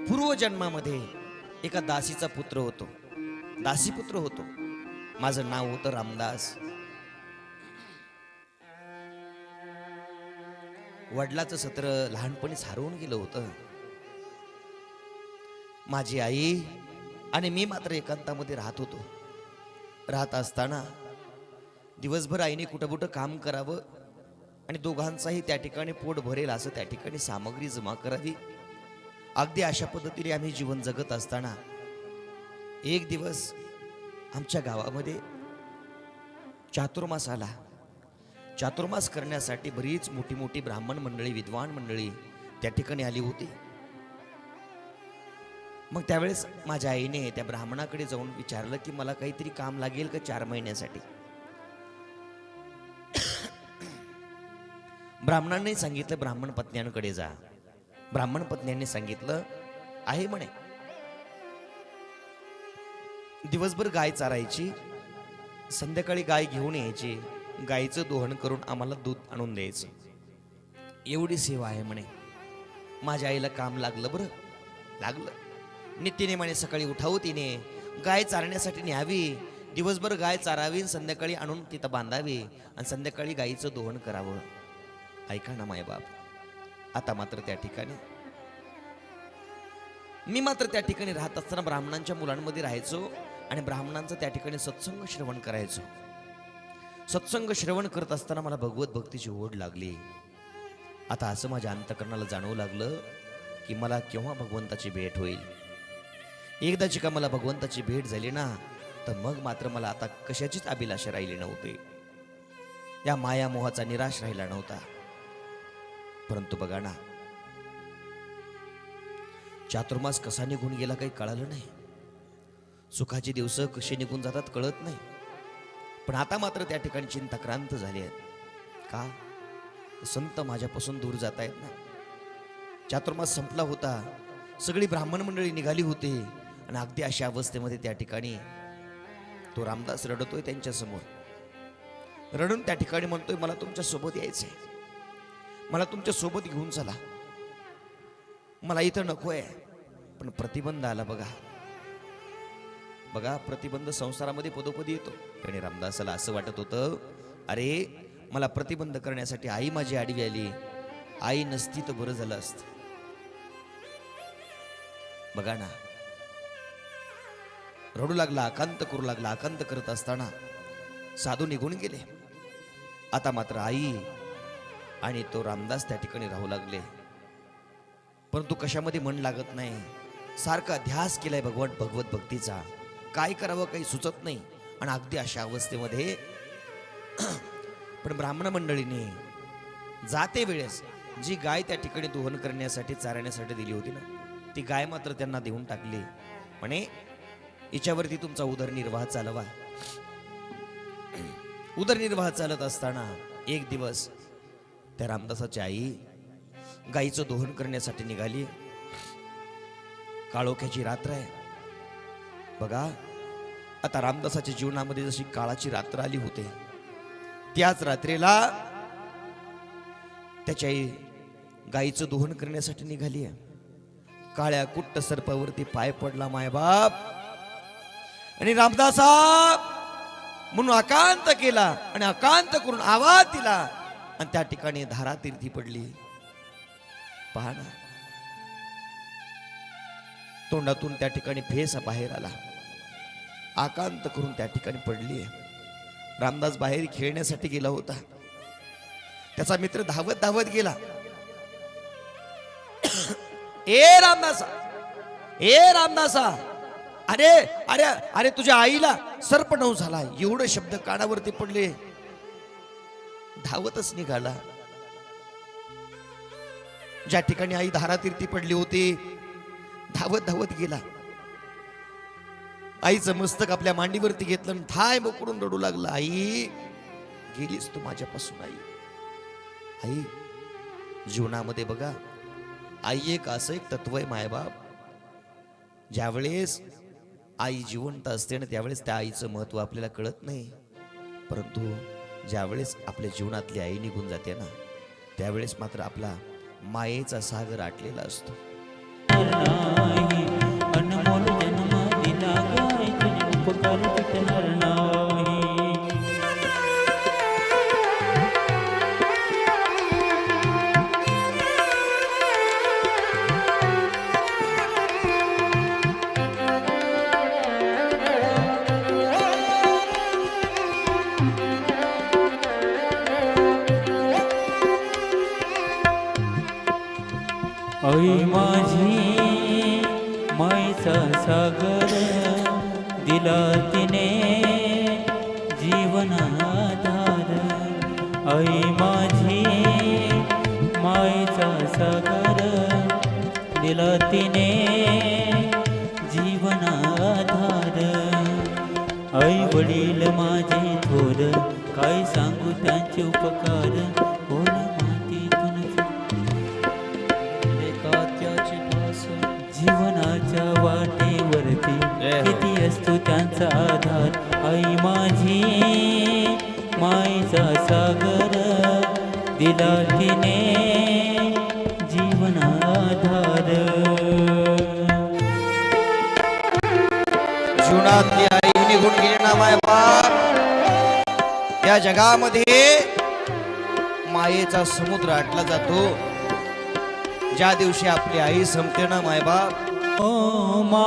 पूर्वजन्मामध्ये एका दासीचा पुत्र होतो, दासीपुत्र होतो. माझं नाव होतं रामदास. वडिलाचं सत्र लहानपणीच हरवून गेलं होतं. माझी आई आणि मी मात्र एकांतामध्ये राहत होतो. राहत असताना दिवसभर आईने कुठं कुठं काम करावं आणि दोघांचाही त्या ठिकाणी पोट भरेल असं त्या ठिकाणी सामग्री जमा करावी. अगदी अशा पद्धतीने आम्ही जीवन जगत असताना एक दिवस आमच्या गावामध्ये चातुर्मास आला. चातुर्मास करण्यासाठी बरीच मोठी मोठी ब्राह्मण मंडळी, विद्वान मंडळी त्या ठिकाणी आली होती. मग त्यावेळेस माझ्या आईने त्या ब्राह्मणाकडे जाऊन विचारलं की मला काहीतरी काम लागेल का 4 महिन्यासाठी. ब्राह्मणांनी सांगितलं ब्राह्मण पत्न्यांकडे जा. ब्राह्मण पत्न्यांनी सांगितलं आहे म्हणे. दिवसभर गाय चारायची, संध्याकाळी गाय घेऊन यायची, गायीचं दोहन करून आम्हाला दूध आणून द्यायचं, एवढी सेवा आहे म्हणे. माझ्या आईला काम लागलं, बरं लागलं. नित्यनेमाने सकाळी उठावं, तिने गाय चारण्यासाठी न्यावी, दिवसभर गाय चारावी, संध्याकाळी आणून तिथं बांधावी आणि संध्याकाळी गायीचं दोहन करावं. ऐका ना मायबाप. आता मात्र त्या ठिकाणी मी मात्र त्या ठिकाणी राहत असताना ब्राह्मणांच्या मुलांमध्ये राहायचो आणि ब्राह्मणांचं त्या ठिकाणी सत्संग श्रवण करायचो. सत्संग श्रवण करत असताना मला भगवत भक्तीची ओढ लागली. आता असं माझ्या अंतकरणाला जाणवू लागलं की मला केव्हा भगवंताची भेट होईल. एकदाची का मला भगवंताची भेट झाली ना, तर मग मात्र मला आता कशाचीच अभिलाषा राहिली नव्हती. या माया मोहाचा निराश राहिला नव्हता. परंतु बघा ना, चातुर्मास कसा निघून गेला काही कळालं नाही. सुखाची दिवस कशी निघून जातात कळत नाही. पण आता मात्र त्या ठिकाणी चिंताक्रांत झाली आहे. का? संत माझ्यापासून दूर जात आहेत ना. चातुर्मास संपला होता, सगळी ब्राह्मण मंडळी निघाली होती आणि अगदी अशा अवस्थेमध्ये त्या ठिकाणी तो रामदास रडतोय त्यांच्या समोर. रडून त्या ठिकाणी म्हणतोय मला तुमच्या सोबत यायचंय, मला तुमच्या सोबत घेऊन चला, मला इथं नकोय. पण प्रतिबंध आला. बघा बघा, प्रतिबंध संसारामध्ये पदोपदी येतो. आणि रामदासाला असं वाटत होतं, अरे मला प्रतिबंध करण्यासाठी आई माझी आडवी आली, आई नसती तर बरं झालं असतं. बघा ना, रडू लागला, आकांत करू लागला. आकांत करत असताना साधू निघून गेले. आता मात्र आई आणि तो रामदास त्या ठिकाणी राहू लागले. परंतु कशामध्ये मन लागत नाही. सारखा ध्यास केलाय भगवत भक्तीचा. काय करावं काही सुचत नाही. आणि अगदी अशा अवस्थेमध्ये पण ब्राह्मण मंडळीने जाते वेळेस जी गाय त्या ठिकाणी दोहन करण्यासाठी, चारण्यासाठी दिली होती ना, ती गाय मात्र त्यांना देऊन टाकली. म्हणे हिच्यावरती तुमचा उदरनिर्वाह चालवा. उदरनिर्वाह चालत असताना एक दिवस त्या रामदासाची आई गायीचं दोहन करण्यासाठी निघाली. काळोख्याची रात्र आहे. बघा, आता रामदासाच्या जीवनामध्ये जशी काळाची रात्र आली होती, त्याच रात्रीला त्याची आई गायीचं दोहन करण्यासाठी निघाली आहे. काळ्या कुट्ट सर्पावरती पाय पडला मायबाप आणि रामदासा म्हणून आकांत केला आणि आकांत करून आवाज दिला आणि त्या ठिकाणी धारा तीर्थी पडली. पहा ना, तोंडातून त्या ठिकाणी फेस बाहेर आला. आकांत करून त्या ठिकाणी पडली. रामदास बाहेर खेळण्यासाठी गेला होता. त्याचा मित्र धावत धावत गेला. ए रामदासा, ए रामदासा, अरे अरे अरे तुझ्या आईला सर्प नऊ झाला. एवढे शब्द कानावरती पडले. धावतच निघाला. ज्या ठिकाणी आई धारातीर्थी पडली होती, धावत धावत गेला. आईचं मस्तक आपल्या मांडीवरती घेतलं आणि थाय मोकडून रडू लागला. आई गेलीस तू माझ्यापासून. आई आई जीवनामध्ये बघा, आई एक असं एक तत्व आहे मायबाप. ज्यावेळेस आई जिवंत असते ना, त्यावेळेस त्या आईचं महत्व आपल्याला कळत नाही. परंतु ज्यावेळेस आपल्या जीवनातली आई निघून जाते ना, त्यावेळेस मात्र आपला मायेचा सागर आटलेला असतो. मायेचा सागर दिला तिने जीवनाधार. आई माझी मायेचा सागर दिला तिने जीवनाधार. आई वडील माझे थोर काय सांगू त्यांचे उपकार. होर मातीतून एकात्याची पास जीवनाच्या वाटेवरती किती असतो त्यांचा आधार. आई माझी मायेचा सागर दिला तिने जीवनाधार. जीवनातली आई निघून गेली ना माय बाप. या जगामध्ये मायेचा समुद्र आटला जातो ज्या दिवशी आपली आई संपते ना माय बाप. ओ मा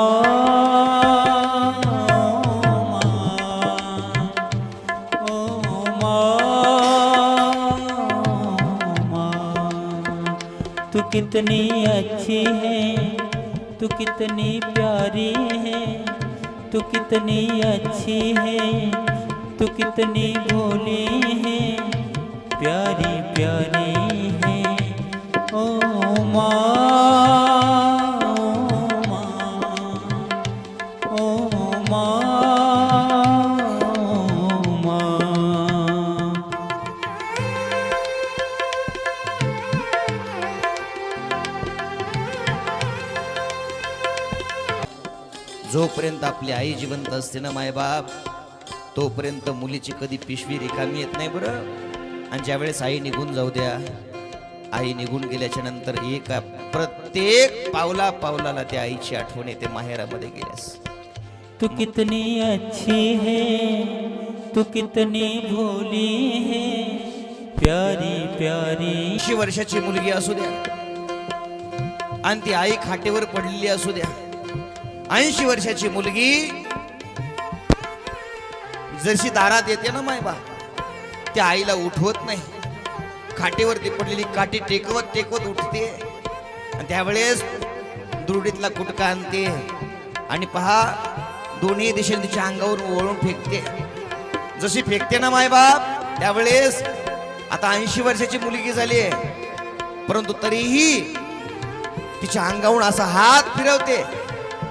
तू कितनी अच्छी है, तू कितनी प्यारी है, तू कितनी अच्छी है, तू कितनी भोली है, प्यारी प्यारी है. ओ माँ ओ माँ ओ माँ. जोपर्यंत आपली आई जिवंत असते ना मायबाप तोपर्यंत मुलीची कधी पिशवी रिकामी येत नाही बरं. आणि ज्यावेळेस आई निघून जाऊ द्या, आई निघून गेल्याच्या नंतर एका प्रत्येक पावला पावलाला त्या आईची आठवण येते माहेरामध्ये गेल्यास. तू कितनी अच्छी है, तू कितनी भोली है, प्यारी प्यारी. 80 वर्षाची मुलगी असू द्या आणि ती आई खाटेवर पडलेली असू द्या. 80 वर्षाची मुलगी जशी दारात येते ना मायबा त्या आईला उठवत नाही. खाटेवरती पडलेली काठी टेकवत टेकवत उठते आणि त्यावेळेस दुरडीतला कुटका आणते आणि पहा दोन्ही दिशेने तिच्या अंगावर ओळून फेकते. जशी फेकते ना मायबाप त्यावेळेस आता 80 वर्षाची मुलगी झाली आहे परंतु तरीही तिच्या अंगावरून असा हात फिरवते,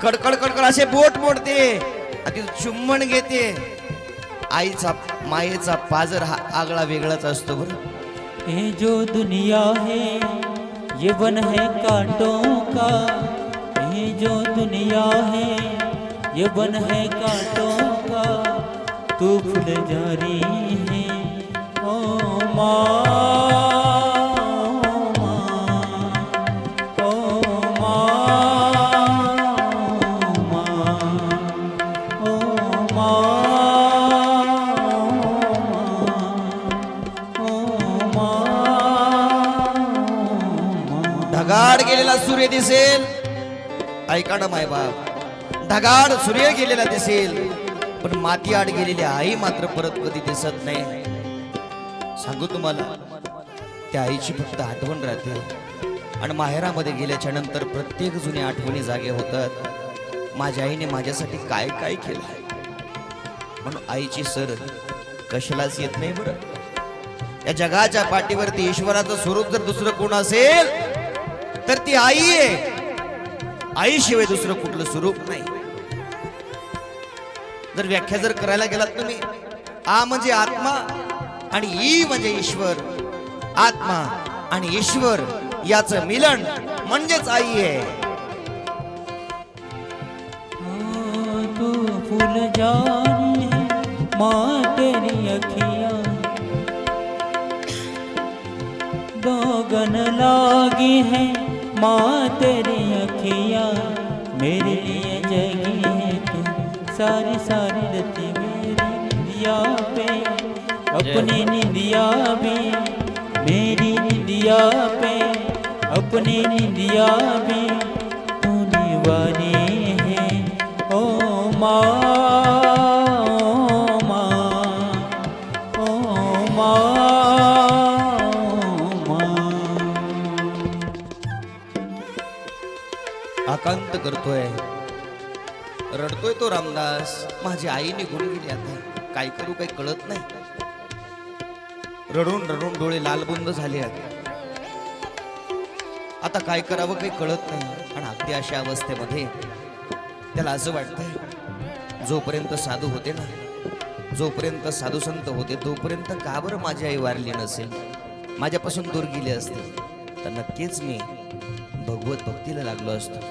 कडकड कडकड असे बोट मोडते आणि चुंबन घेते. आईचा मायेचा पाजर हा आगळा वेगळाच असतो बरं. ये जो दुनिया है ये वन है कांटों का, ये जो दुनिया है ये वन है कांटों का, तू फुलझड़ी है ओ माँ. ढगाड गेलेला सूर्य दिसेल, ऐका ना मायबाप, ढगाड सूर्य गेलेला दिसेल पण माती आड गेलेली आई मात्र परत कधी दिसत नाही. सांगू तुम्हाला त्या आईची फक्त आठवण राहते आणि माहेरामध्ये गेल्याच्या नंतर प्रत्येक जुन्या आठवणी जागे होतात. माझ्या आईने माझ्यासाठी काय काय केलं म्हणून आईची सर कशालाच येत नाही बरं. या जगाच्या पाठीवरती ईश्वराचं स्वरूप जर दुसरं कोण असेल तर ती आई आहे. आईशिवाय दुसरं कुठलं स्वरूप नाही. जर व्याख्या जर करायला गेलात तुम्ही, आ म्हणजे आत्मा आणि ई म्हणजे ईश्वर. आत्मा आणि ईश्वर याचं मिलन म्हणजेच आई आहे. तू फुलझड़ी है माँ तेरी अखियाँ, दोगन लागी है माँ तेरी अखियाँ, मेरे लिए जगी है तू सारी सारी रती. मेरी निंदिया पे अपनी निंदिया भी, मेरी निंदिया पे अपनी निंदिया भी तू निवारी है ओ माँ. आकांत करतोय रडतोय तो रामदास. माझी आई निघून गेली, आता काय करू काही कळत नाही. रडून रडून डोळे लालबुंद झाले आहेत. आता काय करावं काही कळत नाही. आणि अगदी अशा अवस्थेमध्ये त्याला असं वाटतंय, जोपर्यंत साधू होते ना, जोपर्यंत साधू संत होते, तोपर्यंत का बरं माझी आई वारली नसेल, माझ्यापासून दूर गेली असते, तर नक्कीच मी भगवत भक्तीला लागलो असतो.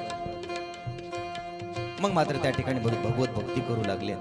मग मात्र त्या ठिकाणी भगवत भक्ती करू लागले.